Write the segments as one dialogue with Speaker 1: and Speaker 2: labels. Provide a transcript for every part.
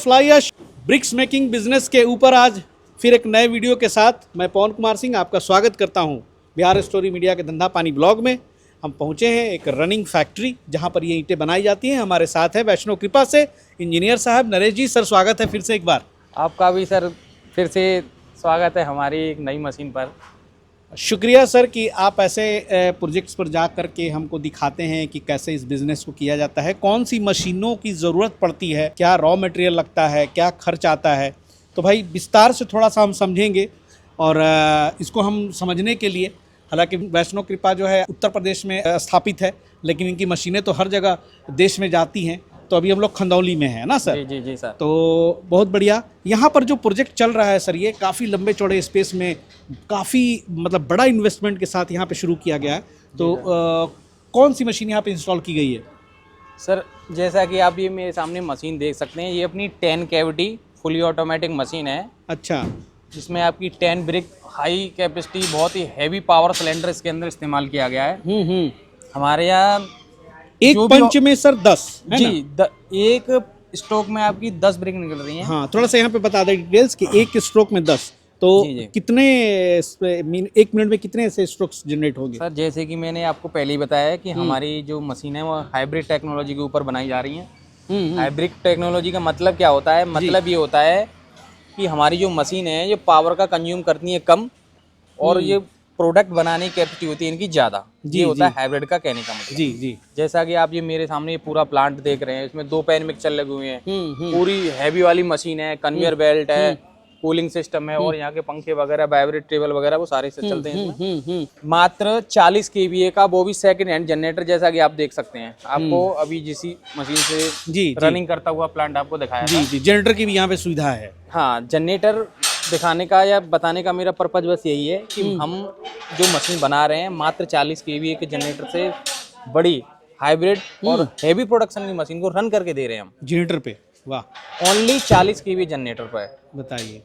Speaker 1: Fly ash bricks making business के ऊपर आज फिर एक नए वीडियो के साथ मैं पवन कुमार सिंह आपका स्वागत करता हूं। बिहार स्टोरी मीडिया के धंधा पानी ब्लॉग में हम पहुंचे हैं एक रनिंग फैक्ट्री जहां पर ये ईंटें बनाई जाती हैं। हमारे साथ है वैष्णव कृपा से इंजीनियर साहब नरेश जी। सर स्वागत है फिर से एक बार।
Speaker 2: आपका भी सर फिर से स्वागत है हमारी एक नई मशीन पर।
Speaker 1: शुक्रिया सर कि आप ऐसे प्रोजेक्ट्स पर जा कर के हमको दिखाते हैं कि कैसे इस बिज़नेस को किया जाता है, कौन सी मशीनों की ज़रूरत पड़ती है, क्या रॉ मटेरियल लगता है, क्या खर्च आता है। तो भाई विस्तार से थोड़ा सा हम समझेंगे और इसको हम समझने के लिए, हालांकि वैष्णव कृपा जो है उत्तर प्रदेश में स्थापित है, लेकिन इनकी मशीनें तो हर जगह देश में जाती हैं। तो अभी हम लोग खंदौली में हैं ना सर?
Speaker 2: जी जी सर।
Speaker 1: तो बहुत बढ़िया। यहाँ पर जो प्रोजेक्ट चल रहा है सर, ये काफ़ी लंबे चौड़े स्पेस में काफ़ी मतलब बड़ा इन्वेस्टमेंट के साथ यहाँ पे शुरू किया गया है। तो कौन सी मशीन यहाँ पे इंस्टॉल की गई है
Speaker 2: सर? जैसा कि आप ये मेरे सामने मशीन देख सकते हैं, ये अपनी 10 कैविटी फुली ऑटोमेटिक मशीन है।
Speaker 1: अच्छा।
Speaker 2: जिसमें आपकी 10 ब्रिक हाई कैपेसिटी बहुत ही हैवी पावर सिलेंडर इसके अंदर इस्तेमाल किया गया है। हमारे यहाँ
Speaker 1: एक पंच में सर 10 है
Speaker 2: जी
Speaker 1: ना?
Speaker 2: एक स्ट्रोक में आपकी 10 ब्रिक निकल रही हैं।
Speaker 1: हाँ, थोड़ा सा यहाँ पे बता दें डिटेल्स कि एक स्ट्रोक में 10। तो
Speaker 2: जी।
Speaker 1: कितने एक मिनट में कितने ऐसे स्ट्रोक्स जनरेट होंगे
Speaker 2: सर जैसे कि मैंने आपको पहले ही बताया है कि हमारी जो मशीन है वो हाइब्रिड टेक्नोलॉजी के ऊपर बनाई जा रही है। हाइब्रिड टेक्नोलॉजी का मतलब क्या होता है? मतलब ये होता है कि हमारी जो मशीन है ये पावर का कंज्यूम करती है कम और ये प्रोडक्ट बनाने की कैपेसिटी होती है इनकी ज़्यादा। ये होता है हाइब्रिड का कहने का मतलब।
Speaker 1: जी जी।
Speaker 2: जैसा कि आप ये मेरे सामने ये पूरा प्लांट देख रहे हैं, इसमें 2 पैन मिक्सचर लगे हुए हैं। पूरी हैवी वाली मशीन है, कन्वेयर बेल्ट है, कूलिंग सिस्टम है और यहाँ के पंखे वगैरह वाइब्रेटेबल वगैरह वो सारे से चलते हैं इसमें। मात्र 40 kVA का, वो भी सेकंड हैंड जनरेटर, जैसा कि आप देख सकते हैं। आपको अभी जिस मशीन से रनिंग करता हुआ प्लांट आपको दिखाया था।
Speaker 1: जी, जनरेटर की भी यहाँ पे सुविधा है।
Speaker 2: हाँ, जनरेटर दिखाने का या बताने का मेरा पर्पज बस यही है कि हम जो मशीन बना रहे हैं मात्र 40 kVA के जनरेटर से बड़ी हाइब्रिड और हैवी प्रोडक्शन की मशीन को रन करके दे रहे हैं हम
Speaker 1: जनरेटर पे। वाह।
Speaker 2: ओनली 40 kVA जनरेटर पर।
Speaker 1: बताइए।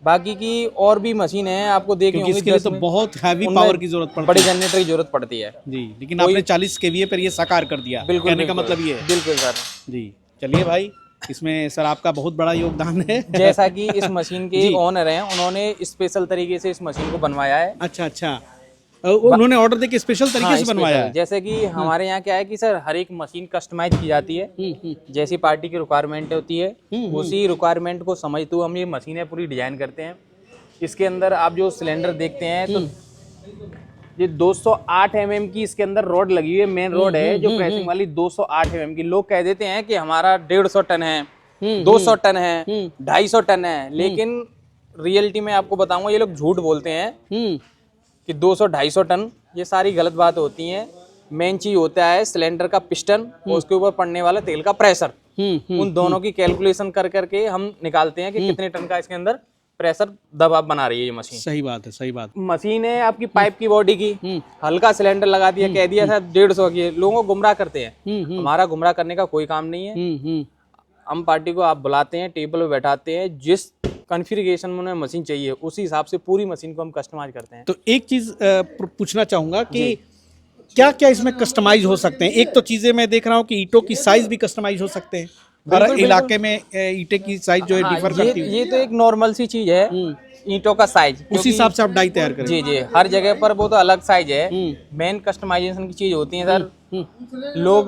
Speaker 2: बाकी की और भी मशीन है आपको देखनी होगी,
Speaker 1: इसके लिए तो बहुत हैवी पावर की जरूरत पड़ती है,
Speaker 2: बड़ी जनरेटर की जरूरत पड़ती है
Speaker 1: जी। लेकिन आपने 40 kVA पर ये साकार कर दिया।
Speaker 2: बिल्कुल,
Speaker 1: कहने का मतलब ये है।
Speaker 2: बिल्कुल सर
Speaker 1: जी। चलिए भाई, इसमें सर आपका बहुत बड़ा योगदान है।
Speaker 2: जैसा कि इस मशीन के ओनर हैं, उन्होंने स्पेशल तरीके से इस मशीन को बनवाया है।
Speaker 1: अच्छा। उन्होंने ऑर्डर देके स्पेशल तरीके से बनवाया है।
Speaker 2: जैसे कि हमारे यहाँ क्या है कि सर हर एक मशीन कस्टमाइज की जाती है। जैसी पार्टी की रिक्वायरमेंट होती है उसी रिक्वायरमेंट को समझते हुए हम ये मशीनें पूरी डिजाइन करते हैं। इसके अंदर आप जो सिलेंडर देखते हैं तो ये 208 mm की इसके अंदर रोड लगी हुई है, मेन रोड है जो प्रेसिंग वाली 208 mm की। लोग कह देते हैं कि हमारा 150 टन है, 200 टन है, 250 टन है, लेकिन रियलिटी में आपको बताऊंगा ये लोग झूठ बोलते हैं कि 200-250 टन। ये सारी गलत बात होती है। मेन चीज होता है सिलेंडर का पिस्टन और उसके ऊपर पड़ने वाला तेल का प्रेशर। उन दोनों की कैलकुलेशन कर करके हम निकालते हैं कि कितने टन का इसके अंदर प्रेशर दबाव बना रही है ये मशीन।
Speaker 1: सही बात है, सही बात।
Speaker 2: मशीन है आपकी पाइप की बॉडी की, हल्का सिलेंडर लगा दिया, कह दिया था 150 की। लोगों को गुमराह करते हैं। हमारा गुमराह करने का कोई काम नहीं है। हम पार्टी को आप बुलाते हैं, टेबल पे बैठाते हैं, जिस कॉन्फ़िगरेशन में उन्हें मशीन चाहिए उसी हिसाब से पूरी मशीन को हम कस्टमाइज करते हैं।
Speaker 1: तो एक चीज पूछना चाहूंगा कि क्या क्या इसमें कस्टमाइज हो सकते हैं? एक तो चीजें मैं देख रहा हूँ कि ईंटों की साइज भी कस्टमाइज हो सकते हैं। हर इलाके में ईंटे की साइज जो है डिफर करती है।
Speaker 2: ये तो एक नॉर्मल सी चीज है, ईंटों का साइज
Speaker 1: उसी हिसाब से आप डाई तैयार करें।
Speaker 2: जी, हर जगह पर वो तो अलग साइज है। मेन कस्टमाइजेशन की चीज होती है सर। लोग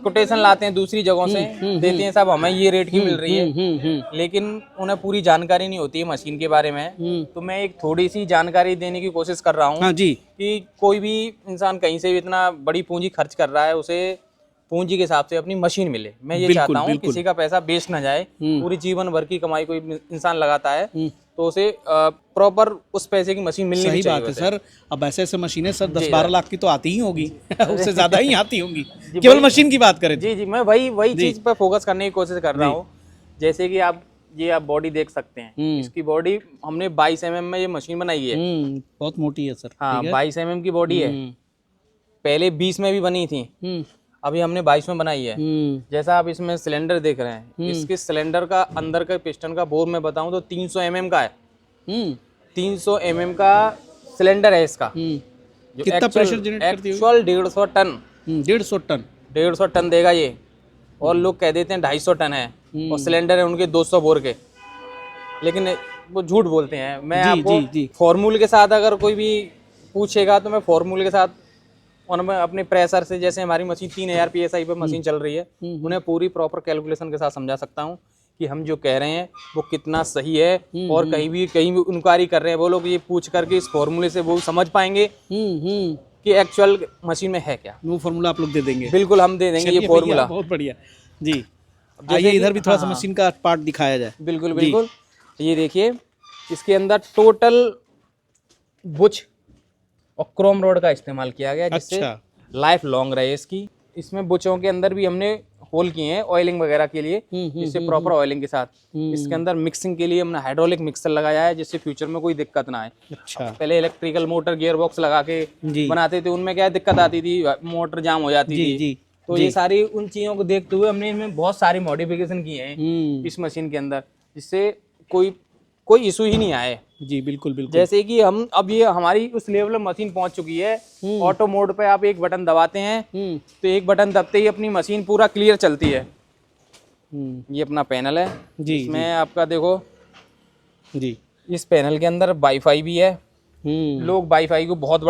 Speaker 2: कोटेशन लाते हैं दूसरी जगहों से, देते हैं साहब हमें ये रेट की मिल रही है, लेकिन उन्हें पूरी जानकारी नहीं होती है मशीन के बारे में। तो मैं एक थोड़ी सी जानकारी देने की कोशिश कर रहा हूँ।
Speaker 1: हाँ जी।
Speaker 2: कि कोई भी इंसान कहीं से भी इतना बड़ी पूंजी खर्च कर रहा है, उसे पूंजी के हिसाब से अपनी मशीन मिले। मैं ये चाहता हूँ किसी का पैसा वेस्ट ना जाए। पूरी जीवन भर की कमाई कोई इंसान लगाता है तो उसे प्रॉपर उस पैसे की मशीन मिलनी चाहिए।
Speaker 1: सही बात है सर। अब ऐसे ऐसे मशीनें सर 10-12 लाख की तो आती ही होगी। उससे ज्यादा ही आती होंगी केवल मशीन की बात करें।
Speaker 2: जी, मैं वही चीज पर फोकस करने की कोशिश कर रहा हूँ। जैसे कि आप बॉडी देख सकते हैं, इसकी बॉडी हमने 22 mm में ये मशीन बनाई है।
Speaker 1: बहुत मोटी है सर।
Speaker 2: हाँ, 22 mm की बॉडी है। पहले 20 में भी बनी थी, अभी हमने 22 में बनाई है। जैसा आप इसमें सिलेंडर देख रहे हैं, इसके सिलेंडर का अंदर का पिस्टन का बोर मैं बताऊं तो 300 mm का है। 300 mm का सिलेंडर है इसका।
Speaker 1: कितना प्रेशर जनरेट करती है?
Speaker 2: Actual 150 ton.
Speaker 1: 150 टन
Speaker 2: 150 टन देगा ये। और लोग कह देते हैं 250 टन है। और सिलेंडर है उनके 200 बोर के, लेकिन वो झूठ बोलते हैं। मैं आपको फॉर्मूले के साथ अगर कोई भी पूछेगा तो मैं फॉर्मूले के साथ और मैं अपने प्रेशर से, जैसे हमारी मशीन 3000 PSI पे मशीन चल रही है, उन्हें पूरी प्रॉपर कैलकुलेशन के साथ समझा सकता हूँ कि हम जो कह रहे हैं वो कितना सही है। और कहीं भी इंक्वायरी कर रहे हैं वो लोग ये पूछ करके इस फॉर्मूले से वो समझ पाएंगे कि एक्चुअल मशीन में है क्या।
Speaker 1: वो फॉर्मूला आप लोग दे देंगे?
Speaker 2: बिल्कुल हम दे देंगे ये फॉर्मूला।
Speaker 1: बहुत बढ़िया जी। आइए इधर भी थोड़ा सा मशीन का पार्ट दिखाया जाए।
Speaker 2: बिल्कुल बिल्कुल। ये देखिए इसके अंदर टोटल बुच और क्रोम रोड का इस्तेमाल किया गया, जिससे लाइफ लॉन्ग रहे इसकी। इसमें बुचों के अंदर भी हमने होल किए हैं ऑयलिंग वगैरह के लिए, जिससे प्रॉपर ऑयलिंग के साथ। इसके अंदर मिक्सिंग के लिए हमने हाइड्रोलिक मिक्सर लगाया है, जिससे फ्यूचर में कोई दिक्कत ना आए।
Speaker 1: अच्छा।
Speaker 2: पहले इलेक्ट्रिकल मोटर गियर बॉक्स लगा के बनाते थे, उनमें क्या दिक्कत आती थी, मोटर जाम हो जाती थी। तो ये सारी उन चीजों को देखते हुए हमने इनमें बहुत सारी मॉडिफिकेशन किए हैं इस मशीन के अंदर, जिससे कोई इशू ही नहीं आए।
Speaker 1: जी बिल्कुल बिल्कुल।
Speaker 2: जैसे कि हम अब ये हमारी उस लेवल में मशीन पहुंच चुकी है, ऑटो मोड पे आप एक बटन दबाते हैं तो एक बटन दबते ही अपनी मशीन पूरा क्लियर चलती है। ये अपना पैनल है जी, इसमें आपका देखो जी, इस पैनल के अंदर वाईफाई भी है। लोग वाईफाई को बहुत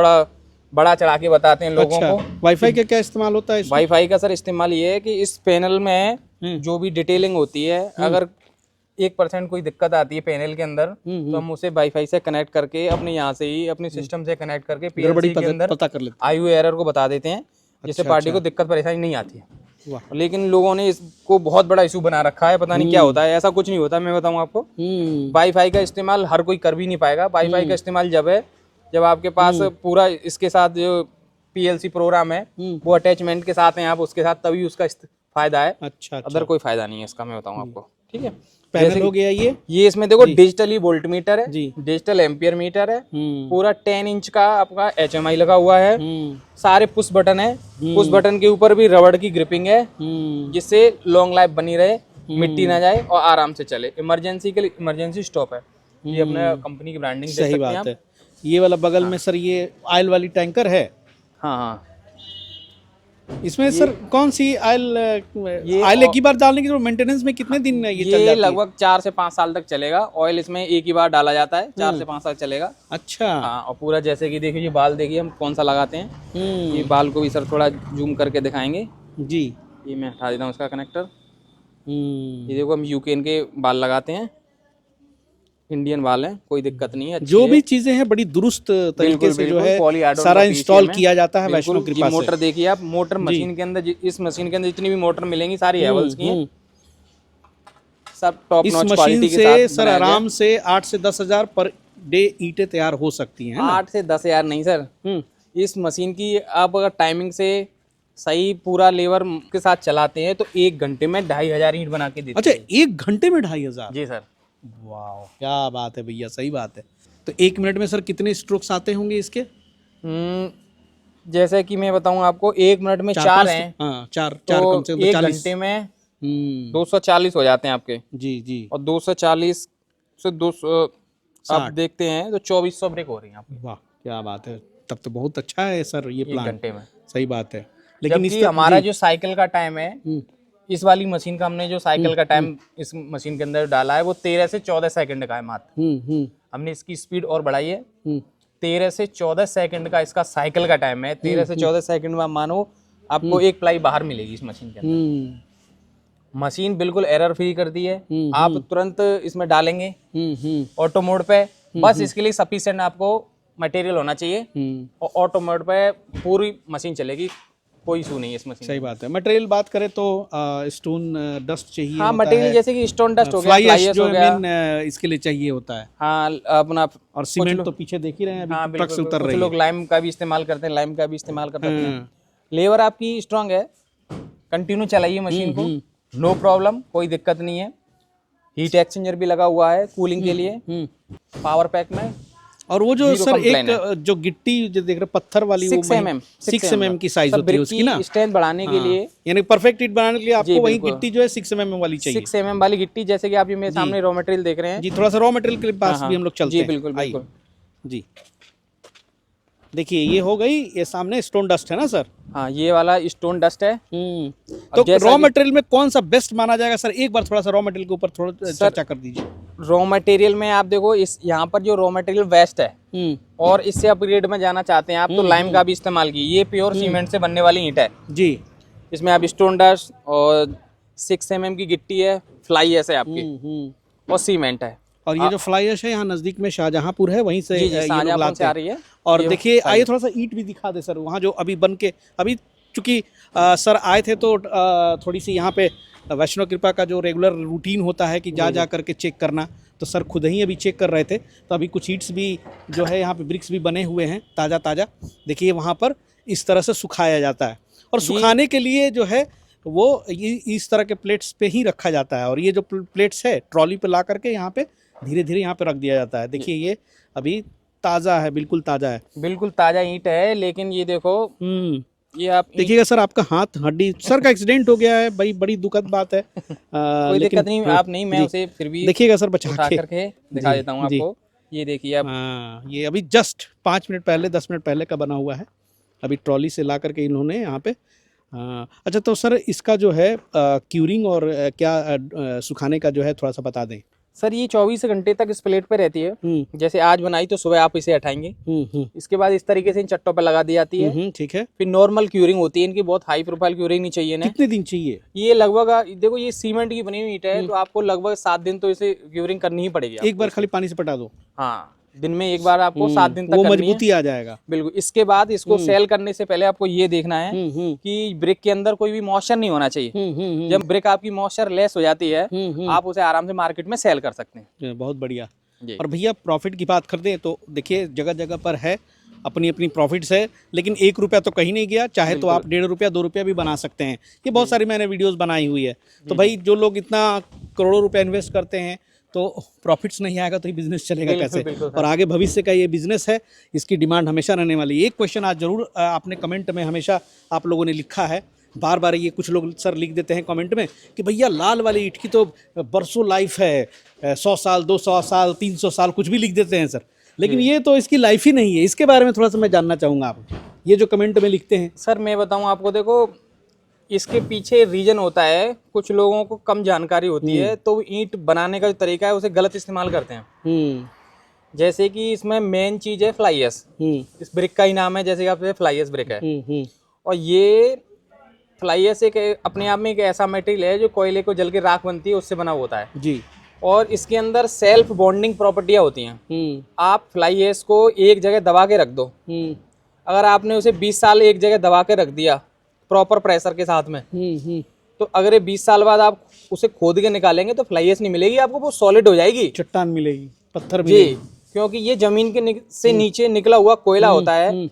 Speaker 2: बड़ा चढ़ा के बताते हैं लोगों को।
Speaker 1: वाईफाई का क्या इस्तेमाल होता है?
Speaker 2: वाईफाई का सर इस्तेमाल ये है कि इस पैनल में जो भी डिटेलिंग होती है, अगर 1% कोई दिक्कत आती है पैनल के अंदर, तो हम उसे वाईफाई से कनेक्ट करके अपने यहाँ से ही अपने सिस्टम से कनेक्ट करके पीएलसी के अंदर पता कर लेते हैं, आईओ एरर को बता देते हैं, जिससे पार्टी को दिक्कत परेशानी नहीं आती है। लेकिन लोगों ने इसको बहुत बड़ा इशू बना रखा है, पता नहीं क्या होता है। ऐसा कुछ नहीं होता, मैं बताऊँ आपको। वाईफाई का इस्तेमाल हर कोई कर भी नहीं पाएगा। वाईफाई का इस्तेमाल जब है जब आपके पास पूरा इसके साथ जो पीएलसी प्रोग्राम है वो अटैचमेंट के साथ है आप उसके साथ, तभी उसका फायदा है। अच्छा। अदर कोई फायदा नहीं है इसका, मैं बताऊँ आपको। ठीक है,
Speaker 1: पैनल हो गया ये इसमें
Speaker 2: देखो डिजिटली वोल्ट मीटर है, डिजिटल एम्पियर मीटर है, पूरा 10 इंच का आपका HMI लगा हुआ है। सारे पुश बटन है, पुश बटन के ऊपर भी रबड़ की ग्रिपिंग है, जिससे लॉन्ग लाइफ बनी रहे, मिट्टी ना जाए और आराम से चले। इमरजेंसी के लिए इमरजेंसी स्टॉप है। ये अपने कंपनी की ब्रांडिंग देख सकते हैं आप।
Speaker 1: ये वाला बगल में सर ये ऑयल वाली टैंकर है।
Speaker 2: हाँ हाँ।
Speaker 1: इसमें सर कौन सी ऑयल एक ही बार डालने की जरूरत? मेंटेनेंस में कितने दिन ये चल जाती है?
Speaker 2: लगभग 4 से 5 साल तक चलेगा। ऑयल इसमें एक ही बार डाला जाता है, 4 से 5 साल चलेगा।
Speaker 1: अच्छा।
Speaker 2: हाँ, और पूरा जैसे कि देखिए बाल देखिए हम कौन सा लगाते हैं। ये बाल को भी सर थोड़ा जूम करके दिखाएंगे जी। ये मैं हटा देता हूँ उसका कनेक्टर। ये देखो हम यूकेन के बाल लगाते हैं, इंडियन वाल है, कोई दिक्कत नहीं है। जो
Speaker 1: भी चीजें हैं बड़ी दुरुस्त तरीके से जो है सारा इंस्टॉल किया जाता है वैष्णो कृपा से।
Speaker 2: मोटर देखिए आप, मोटर मशीन के अंदर, इस मशीन के अंदर जितनी भी मोटर मिलेंगी सारी हैवेल्स की हैं, सब टॉप नॉच क्वालिटी के साथ।
Speaker 1: सर आराम से 8 से 10 हजार पर डे ईंटें तैयार हो सकती हैं।
Speaker 2: 8 से 10 हजार नहीं सर, इस मशीन की आप अगर टाइमिंग से सही पूरा लेबर के साथ चलाते हैं तो 1 घंटे में 2500 ईंट बना के देते हैं।
Speaker 1: अच्छा, 1 घंटे में 2500?
Speaker 2: जी सर।
Speaker 1: वाह, क्या बात है भैया, सही बात है। तो 1 मिनट में सर कितने स्ट्रोक्स आते होंगे इसके?
Speaker 2: जैसे कि मैं बताऊं आपको, 1 मिनट में 4 हैं।
Speaker 1: हाँ, चार कम से कम
Speaker 2: 1 घंटे में 240 हो जाते हैं आपके।
Speaker 1: जी जी।
Speaker 2: और 240 से 200 आप देखते हैं तो 2400 ब्रेक हो रही है आपकी।
Speaker 1: वाह, क्या बात है, तब तो बहुत अच्छा है सर ये प्लान।
Speaker 2: 1 घंटे में,
Speaker 1: सही बात है। लेकिन
Speaker 2: इसका हमारा जो साइकिल का टाइम है, इस वाली मशीन का हमने जो साइकिल का टाइम इस मशीन के अंदर डाला है वो 13 से 14 सेकंड का है मात्र। हमने इसकी स्पीड और बढ़ाई है। 13 से 14 सेकंड का इसका साइकिल का टाइम है। 13 से 14 सेकंड में मानो आपको एक प्लाई बाहर मिलेगी इस मशीन के अंदर। मशीन बिल्कुल एरर फ्री करती है। आप तुरंत इसमें डालेंगे ऑटो मोड पे, बस इसके लिए सफिशिएंट आपको मटेरियल होना चाहिए और ऑटो मोड पे पूरी मशीन चलेगी, कोई इशू नहीं है इस मशीन।
Speaker 1: सही बात है। मटेरियल बात करें तो स्टोन डस्ट चाहिए।
Speaker 2: हाँ, मटेरियल जैसे कि स्टोन डस्ट हो गया, फ्लाई ऐश
Speaker 1: जो मेन इसके लिए चाहिए होता है।
Speaker 2: हाँ, अपना
Speaker 1: और सीमेंट तो पीछे देख ही रहे हैं अभी।
Speaker 2: हाँ,
Speaker 1: ट्रक से उतर रही है।
Speaker 2: लोग लाइम का भी इस्तेमाल करते हैं, लाइम का भी इस्तेमाल कर सकते हैं। लेबर आपकी स्ट्रांग है, कंटिन्यू चलाइए मशीन को, नो प्रॉब्लम, कोई दिक्कत नहीं है। हीट एक्सचेंजर भी लगा हुआ है कूलिंग के लिए पावर पैक में।
Speaker 1: और वो जो सर एक जो गिट्टी जो देख रहे पत्थर वाली
Speaker 2: 6 mm
Speaker 1: की साइज होती है उसकी ना,
Speaker 2: स्ट्रेंथ बढ़ाने के लिए,
Speaker 1: यानी परफेक्ट ईंट बनाने के लिए आपको वही गिट्टी जो है 6 mm वाली चाहिए।
Speaker 2: 6 mm वाली गिट्टी, जैसे कि आप ये मेरे सामने रॉ मटेरियल देख रहे हैं
Speaker 1: जी। थोड़ा सा रॉ मटेरियल के पास भी हम लोग चलते हैं।
Speaker 2: बिल्कुल बिल्कुल
Speaker 1: जी। देखिए ये हो गई, ये सामने स्टोन डस्ट है ना सर?
Speaker 2: हाँ, ये वाला स्टोन डस्ट है।
Speaker 1: तो रॉ मटेरियल में कौन सा बेस्ट माना जाएगा सर? एक बार थोड़ा सा रॉ मटेरियल के ऊपर थोड़ा चर्चा कर दीजिए।
Speaker 2: रॉ मटेरियल में आप देखो, इस यहाँ पर जो रॉ मटेरियल वेस्ट है और इससे अपग्रेड में जाना चाहते हैं आप, तो लाइम का भी इस्तेमाल कीजिए। ये प्योर सीमेंट से बनने वाली ईंट है
Speaker 1: जी।
Speaker 2: इसमें आप स्टोन डस्ट और 6 mm की गिट्टी है, फ्लाई ऐश है आपकी, और सीमेंट है।
Speaker 1: और ये जो फ्लाई ऐश है यहाँ नजदीक में शाहजहांपुर है, वहीं से
Speaker 2: जी,
Speaker 1: ये लोग
Speaker 2: शाहजहांपुर
Speaker 1: लाते
Speaker 2: से आ
Speaker 1: हैं।
Speaker 2: रही है।
Speaker 1: और देखिए आइए थोड़ा सा ईंट भी दिखा दे सर, वहाँ जो अभी बन के, अभी चूंकि सर आए थे तो थोड़ी सी यहाँ पे वैष्णो कृपा का जो रेगुलर रूटीन होता है कि जा करके चेक करना, तो सर खुद ही अभी चेक कर रहे थे। तो अभी कुछ ईंट्स भी जो है यहाँ पे ब्रिक्स भी बने हुए हैं ताज़ा ताज़ा। देखिए वहाँ पर इस तरह से सुखाया जाता है, और सुखाने के लिए जो है वो इस तरह के प्लेट्स पे ही रखा जाता है। और ये जो प्लेट्स है ट्रॉली पे ला करके यहाँ पे धीरे धीरे यहाँ पे रख दिया जाता है। देखिए ये अभी ताज़ा है, बिल्कुल ताज़ा है,
Speaker 2: बिल्कुल ताज़ा ईंट है। लेकिन ये देखो, ये आप
Speaker 1: देखिएगा सर, आपका हाथ हड्डी, सर का एक्सीडेंट हो गया है भाई, बड़ी दुखद बात है।
Speaker 2: कोई दिक्कत नहीं, आप नहीं, मैं उसे फिर भी
Speaker 1: देखिएगा सर बचा
Speaker 2: करके दिखा देता हूँ आपको। ये देखिए आप,
Speaker 1: ये अभी जस्ट 5 मिनट पहले 10 मिनट पहले का बना हुआ है, अभी ट्रॉली से ला करके इन्होंने यहाँ पे। अच्छा तो सर इसका जो है क्यूरिंग और क्या सुखाने का जो है थोड़ा सा बता दें
Speaker 2: सर। ये 24 घंटे तक इस प्लेट पे रहती है। जैसे आज बनाई तो सुबह आप इसे हटाएंगे, इसके बाद इस तरीके से इन चट्टों पे लगा दी जाती है।
Speaker 1: ठीक है।
Speaker 2: फिर नॉर्मल क्यूरिंग होती है इनकी, बहुत हाई प्रोफाइल क्यूरिंग नहीं चाहिए ना।
Speaker 1: कितने दिन चाहिए?
Speaker 2: ये लगभग, देखो ये सीमेंट की बनी हुई ईंट है, तो आपको लगभग 7 दिन तो इसे क्यूरिंग करनी ही पड़ेगी।
Speaker 1: एक बार खाली पानी से पटा दो? हाँ,
Speaker 2: दिन में एक बार आपको 7 दिन तक
Speaker 1: वो
Speaker 2: करनी
Speaker 1: मजबूती
Speaker 2: है।
Speaker 1: आ जाएगा बिल्कुल।
Speaker 2: इसके बाद इसको सेल करने से पहले आपको ये देखना है कि ब्रिक के अंदर कोई भी मॉइस्चर नहीं होना चाहिए। जब ब्रिक आपकी मॉइस्चर लेस हो जाती है, आप उसे आराम से मार्केट में सेल कर सकते हैं।
Speaker 1: बहुत बढ़िया। और भैया प्रॉफिट की बात करते हैं तो देखिए जगह जगह पर है, अपनी अपनी प्रॉफिट्स है, लेकिन 1 रुपया तो कहीं नहीं गया। चाहे तो आप 1.5 रुपया 2 रुपया भी बना सकते हैं। ये बहुत सारी मैंने वीडियोस बनाई हुई है। तो भाई जो लोग इतना करोड़ों रुपया इन्वेस्ट करते हैं, तो प्रॉफिट्स नहीं आएगा तो ये बिजनेस चलेगा कैसे? और आगे भविष्य का ये बिजनेस है, इसकी डिमांड हमेशा रहने वाली है। एक क्वेश्चन आज जरूर आपने कमेंट में हमेशा आप लोगों ने लिखा है, बार बार ये कुछ लोग सर लिख देते हैं कमेंट में कि भैया लाल वाली ईंट की तो बरसों लाइफ है, 100 साल 200 साल 300 साल कुछ भी लिख देते हैं सर, लेकिन ये तो इसकी लाइफ ही नहीं है। इसके बारे में थोड़ा सा मैं जानना चाहूँगा, आप ये जो कमेंट में लिखते हैं।
Speaker 2: सर मैं बताऊँ आपको, देखो इसके पीछे रीजन होता है, कुछ लोगों को कम जानकारी होती है, तो ईंट बनाने का जो तरीका है उसे गलत इस्तेमाल करते हैं। जैसे कि इसमें मेन चीज है फ्लाई ऐश। इस ब्रिक का ही नाम है, जैसे कि आप फ्लाई ऐश ब्रिक है। और ये फ्लाई ऐश एक अपने आप में एक ऐसा मटेरियल है जो कोयले को जल के राख बनती है, उससे बना होता है जी। और इसके अंदर सेल्फ बॉन्डिंग प्रॉपर्टियां होती हैं। आप फ्लाई ऐश को एक जगह दबा के रख दो, अगर आपने उसे 20 साल एक जगह दबा के रख दिया प्रॉपर प्रेशर के साथ में, तो अगर ये 20 साल बाद आप उसे खोद के निकालेंगे तो फ्लाई ऐश नहीं मिलेगी आपको, वो सॉलिड हो जाएगी,
Speaker 1: चट्टान मिलेगी, पत्थर मिलेगी।
Speaker 2: जी, क्योंकि ये जमीन के से नीचे निकला हुआ कोयला होता है,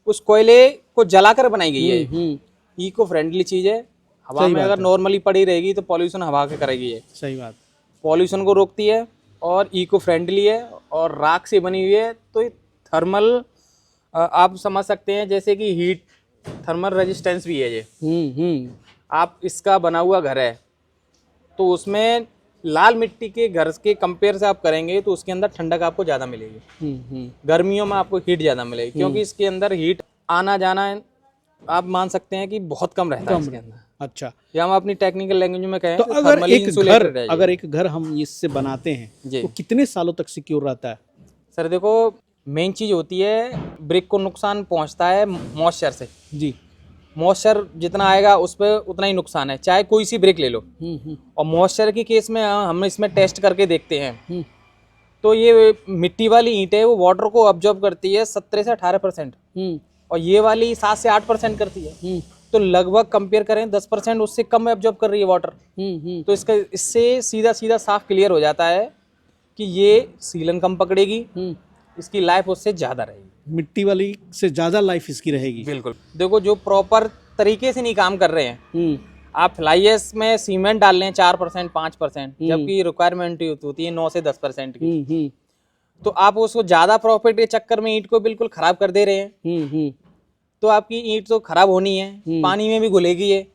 Speaker 2: उस कोयले को जलाकर बनाई गई है। इको फ्रेंडली चीज है। हवा में अगर नॉर्मली पड़ी रहेगी तो पॉल्यूशन हवा के करेगी ये।
Speaker 1: सही बात।
Speaker 2: पॉल्यूशन को रोकती है और इको फ्रेंडली है और राख से बनी हुई है, तो ये थर्मल आप समझ सकते हैं, जैसे कि हीट थर्मल रेजिस्टेंस भी है ये। आप इसका बना हुआ घर है तो उसमें लाल मिट्टी के घर के कंपेयर से आप करेंगे तो उसके अंदर ठंडक आपको ज़्यादा मिलेगी। गर्मियों में आपको हीट ज़्यादा मिलेगी, क्योंकि इसके अंदर हीट आना जाना आप मान सकते हैं कि बहुत कम रहता है इसके अंदर। अच्छा, या हम अपनी टेक्निकल लैंग्वेज में कहें
Speaker 1: तो अगर एक घर हम इससे बनाते हैं तो कितने सालों तक सिक्योर रहता है?
Speaker 2: सर देखो, मेन चीज होती है, ब्रिक को नुकसान पहुंचता है मॉइस्चर से जी। मॉइस्चर जितना आएगा उस पर उतना ही नुकसान है, चाहे कोई सी ब्रिक ले लो। और मॉइस्चर के केस में हम इसमें टेस्ट करके देखते हैं तो ये मिट्टी वाली ईंट है, वो वाटर को ऑब्जॉर्ब करती है 17 से 18%, और ये वाली 7 से 8% करती है। तो लगभग कंपेयर करें 10% उससे कम एब्जॉर्ब कर रही है वाटर। तो इससे सीधा सीधा साफ क्लियर हो जाता है कि ये सीलन कम पकड़ेगी, इसकी लाइफ उससे ज्यादा रहेगी,
Speaker 1: मिट्टी वाली से ज्यादा लाइफ इसकी रहेगी।
Speaker 2: बिल्कुल। देखो जो प्रॉपर तरीके से नहीं काम कर रहे हैं, आप फ्लाई ऐश में सीमेंट डाल रहे हैं 4% 5%, जबकि रिक्वायरमेंट होती है 9 से 10% की, तो आप उसको ज्यादा प्रॉफिट के चक्कर में ईंट को बिल्कुल खराब कर दे रहे हैं। तो आपकी ईंट तो खराब होनी है, पानी में भी घुलेगी, ये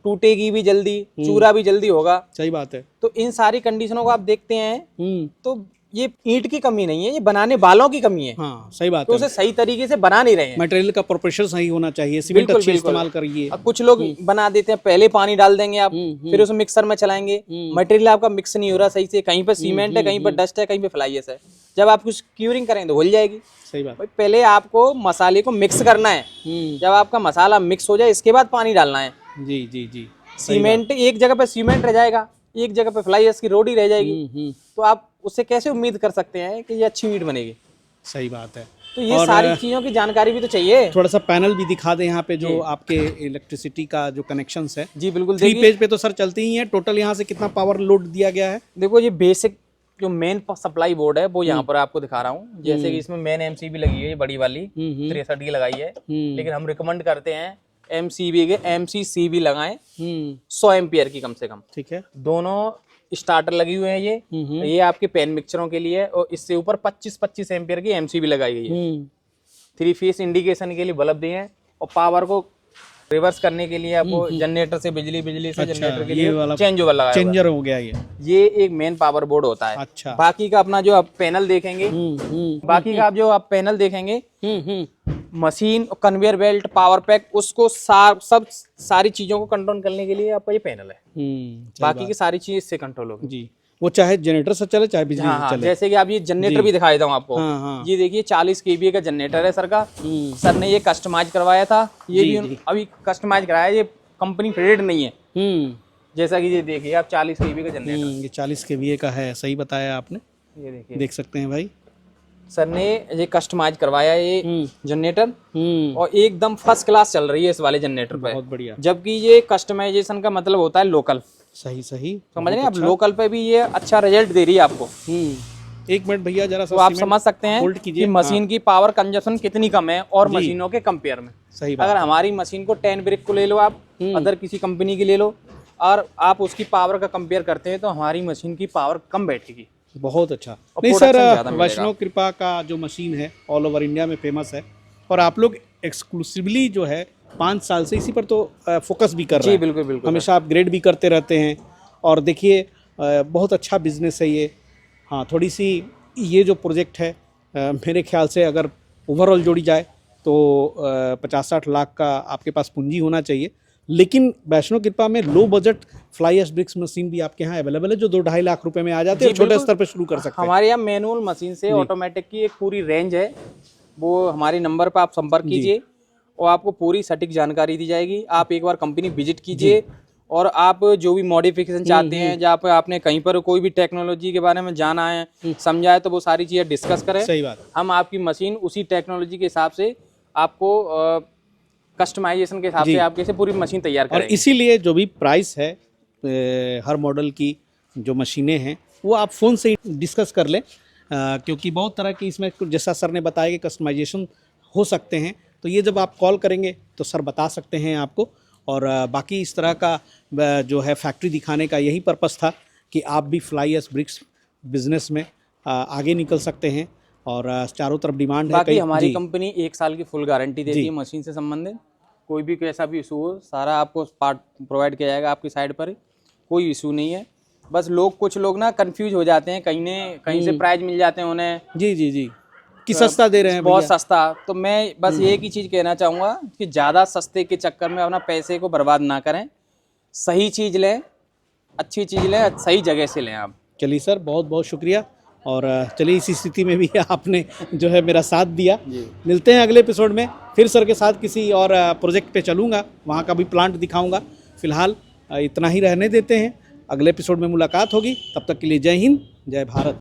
Speaker 2: टूटेगी भी जल्दी, चूरा भी जल्दी होगा।
Speaker 1: सही बात है।
Speaker 2: तो इन सारी कंडीशनों को आप देखते हैं तो ये ईंट की कमी नहीं है, ये बनाने वालों की कमी है।
Speaker 1: हाँ सही बात
Speaker 2: तो
Speaker 1: है।
Speaker 2: उसे सही तरीके से बना नहीं रहे हैं।
Speaker 1: मटेरियल का प्रोपोर्शन सही होना चाहिए, सीमेंट
Speaker 2: बिल्कुल,
Speaker 1: अच्छी
Speaker 2: बिल्कुल।
Speaker 1: इस्तेमाल करिए।
Speaker 2: अब कुछ लोग बना देते हैं, पहले पानी डाल देंगे आप, फिर उसे मिक्सर में चलाएंगे, मटेरियल आपका मिक्स नहीं हो रहा सही से, कहीं पर सीमेंट है, कहीं पर डस्ट है, कहीं पे फ्लाई है। जब आप कुछ क्यूरिंग करेंगे तो घुल जाएगी।
Speaker 1: सही बात।
Speaker 2: भाई पहले आपको मसाले को मिक्स करना है, जब आपका मसाला मिक्स हो जाए इसके बाद पानी डालना है।
Speaker 1: जी जी जी।
Speaker 2: सीमेंट एक जगह पे सीमेंट रह जाएगा, एक जगह पे फ्लाई एश की रोटी रह जाएगी, तो आप उससे कैसे उम्मीद कर सकते हैं कि ये अच्छी ईंट बनेगी।
Speaker 1: सही बात है।
Speaker 2: तो ये सारी चीजों की जानकारी भी तो चाहिए।
Speaker 1: थोड़ा सा पैनल भी दिखा दें यहाँ पे, जो आपके इलेक्ट्रिसिटी का जो कनेक्शंस है।
Speaker 2: जी बिल्कुल।
Speaker 1: 3 पेज पे तो सर चलती ही है। टोटल यहाँ से कितना पावर लोड दिया गया है?
Speaker 2: देखो ये बेसिक जो मेन सप्लाई बोर्ड है वो यहाँ पर आपको दिखा रहा हूँ। जैसे कि इसमें मेन एमसीबी लगी है, ये बड़ी वाली 63 की लगाई है, लेकिन हम रिकमेंड करते हैं एमसीबी के MCCB लगाएं 100 एम्पियर की कम से कम।
Speaker 1: ठीक है।
Speaker 2: दोनों स्टार्टर लगी हुए हैं ये आपके पेन मिक्सचरों के लिए, और इससे ऊपर 25-25 एम्पियर की MCB लगाई गई है। 3 फेस इंडिकेशन के लिए बल्ब दिए हैं, और पावर को रिवर्स करने के लिए आपको जनरेटर से बिजली से जनरेटर के लिए चेंज ओवर लगाया हुआ है।
Speaker 1: चेंजर हो गया
Speaker 2: ये एक मेन पावर बोर्ड होता है।
Speaker 1: अच्छा।
Speaker 2: बाकी का अपना जो आप पैनल देखेंगे, बाकी का आप जो आप पैनल देखेंगे, machine, conveyor belt, power pack, उसको सब सारी चीजों को कंट्रोल करने के लिए आपका ये पैनल है। बाकी की सारी चीज इससे कंट्रोल होगी।
Speaker 1: जी। वो चाहे जनरेटर से चले चाहे बिजली से चले।
Speaker 2: जैसे कि आप ये जनरेटर भी दिखाई दूं आपको।
Speaker 1: हाँ।
Speaker 2: ये देखिए 40 kVA का जनरेटर है सर का। सर ने ये कस्टमाइज करवाया था, ये भी अभी कस्टमाइज कराया, ये कंपनी क्रेडिट नहीं है। जैसा कि ये देखिए आप 40 kVA का जनरेटर,
Speaker 1: ये 40 kVA का है, सही बताया आपने।
Speaker 2: ये देखिए
Speaker 1: देख सकते हैं भाई,
Speaker 2: सर ने ये कस्टमाइज करवाया ये जनरेटर, और एकदम फर्स्ट क्लास चल रही है इस वाले जनरेटर पे।
Speaker 1: बहुत बढ़िया।
Speaker 2: जबकि ये कस्टमाइजेशन का मतलब होता है लोकल।
Speaker 1: सही सही
Speaker 2: समझ रहे हैं आप, लोकल पे भी ये अच्छा रिजल्ट दे रही है आपको।
Speaker 1: 1 मिनट भैया जरा सा,
Speaker 2: तो आप समझ सकते हैं
Speaker 1: होल्ड कीजिए।
Speaker 2: कि मशीन की पावर कंजप्शन कितनी कम है और मशीनों के कंपेयर में।
Speaker 1: सही बात।
Speaker 2: अगर हमारी मशीन को 10 ब्रिक को ले लो आप, अदर किसी कंपनी की ले लो, और आप उसकी पावर का कंपेयर करते हैं तो हमारी मशीन की पावर कम बैठेगी।
Speaker 1: बहुत अच्छा।
Speaker 2: और
Speaker 1: नहीं
Speaker 2: प्रोडक्शन
Speaker 1: सर,
Speaker 2: ज़्यादा मिलेगा।
Speaker 1: वैष्णव कृपा का जो मशीन है ऑल ओवर इंडिया में फेमस है, और आप लोग एक्सक्लूसिवली जो है 5 साल से इसी पर तो फोकस भी कर रहे
Speaker 2: जी
Speaker 1: हैं।
Speaker 2: बिल्कुल बिल्कुल।
Speaker 1: हमेशा अपग्रेड भी करते रहते हैं, और देखिए बहुत अच्छा बिजनेस है ये। हाँ, थोड़ी सी ये जो प्रोजेक्ट है मेरे ख्याल से अगर ओवरऑल जोड़ी जाए तो 50-60 लाख का आपके पास पूंजी होना चाहिए। लेकिन वैष्णव कृपा में low budget fly ash bricks machine भी आपके यहाँ अवेलेबल है, जो 2-2.5 लाख रुपए में आ जाते हैं, छोटे स्तर पर शुरू कर सकते हैं।
Speaker 2: हमारे यहाँ मैनुअल मशीन से ऑटोमेटिक की एक पूरी रेंज है, वो हमारे नंबर पर आप संपर्क कीजिए और आपको पूरी सटीक जानकारी दी जाएगी। आप एक बार कंपनी विजिट कीजिए, और आप जो भी मॉडिफिकेशन चाहते हैं, जहाँ पे आपने कहीं पर कोई भी टेक्नोलॉजी के बारे में जाना है, समझा है, तो वो सारी चीज़ें डिस्कस करें।
Speaker 1: सही बात।
Speaker 2: हम आपकी मशीन उसी टेक्नोलॉजी के हिसाब से आपको कस्टमाइजेशन के हिसाब से आपके से पूरी मशीन तैयार
Speaker 1: और
Speaker 2: करेंगे।
Speaker 1: इसीलिए जो भी प्राइस है हर मॉडल की जो मशीनें हैं वो आप फ़ोन से ही डिस्कस कर लें, क्योंकि बहुत तरह की इसमें, जैसा सर ने बताया कि कस्टमाइजेशन हो सकते हैं, तो ये जब आप कॉल करेंगे तो सर बता सकते हैं आपको। और बाकी इस तरह का जो है फैक्ट्री दिखाने का यही पर्पस था कि आप भी फ्लाई एश ब्रिक्स बिजनेस में आगे निकल सकते हैं, और चारों तरफ डिमांड है।
Speaker 2: बाकी हमारी कंपनी 1 साल की फुल गारंटी देती है मशीन से संबंधित। कोई भी कैसा भी इशू हो, सारा आपको पार्ट प्रोवाइड किया जाएगा आपकी साइड पर, कोई इशू नहीं है। बस कुछ लोग ना कंफ्यूज हो जाते हैं, कहीं से प्राइस मिल जाते हैं उन्हें,
Speaker 1: जी कि सस्ता दे रहे हैं
Speaker 2: बहुत सस्ता। तो मैं बस एक ही चीज़ कहना चाहूँगा कि ज़्यादा सस्ते के चक्कर में अपना पैसे को बर्बाद ना करें, सही चीज़ लें, अच्छी चीज़ लें, सही जगह से लें आप।
Speaker 1: चलिए सर, बहुत बहुत शुक्रिया, और चलिए इसी स्थिति में भी आपने जो है मेरा साथ दिया। मिलते हैं अगले एपिसोड में, फिर सर के साथ किसी और प्रोजेक्ट पे चलूँगा, वहाँ का भी प्लांट दिखाऊँगा। फिलहाल इतना ही रहने देते हैं, अगले एपिसोड में मुलाकात होगी। तब तक के लिए जय हिंद, जय भारत।